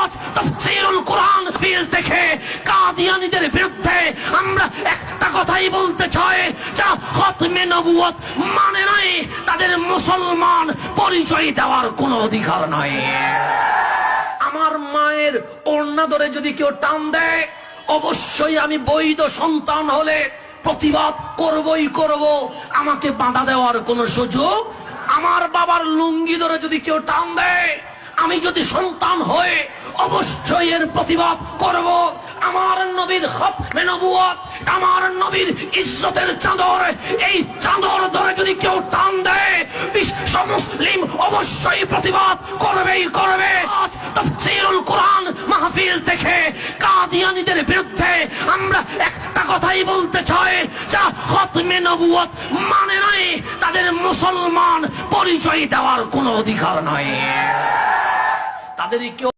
আজ তাফসীরুল কোরআন ফিল থেকে কাদিয়ানীদের বিরুদ্ধে আমরা একটা কথাই বলতে চাই, যারা খতমে নবুয়ত মানে নাই তাদের মুসলমান পরিচয় দেওয়ার কোনো অধিকার নাই। আমার মায়ের ওড়না ধরে যদি কেউ টান দেয়, অবশ্যই আমি বৈধ সন্তান হলে প্রতিবাদ করবই করব, আমাকে বাধা দেওয়ার কোনো সুযোগ। আমার বাবার লুঙ্গি ধরে যদি কেউ টান দেয়, আমি যদি সন্তান হয়ে অবশ্যই এর প্রতিবাদ করব। আমার নবীর খতমে নবুয়ত, আমার নবীর ইজ্জতের চাদর, এই চাদর ধরে যদি কেউ টান দেয়, বিশ্ব মুসলিম অবশ্যই প্রতিবাদ করবেই করবে। আজ তাফসীরুল কোরআন মাহফিল থেকে কাদিয়ানীদের বিরুদ্ধে আমরা একটা কথাই বলতে চাই, যারা খতমে নবুয়ত মানে নাই তাদের মুসলমান পরিচয় দেওয়ার কোনো অধিকার নাই। তাদেরই কেউ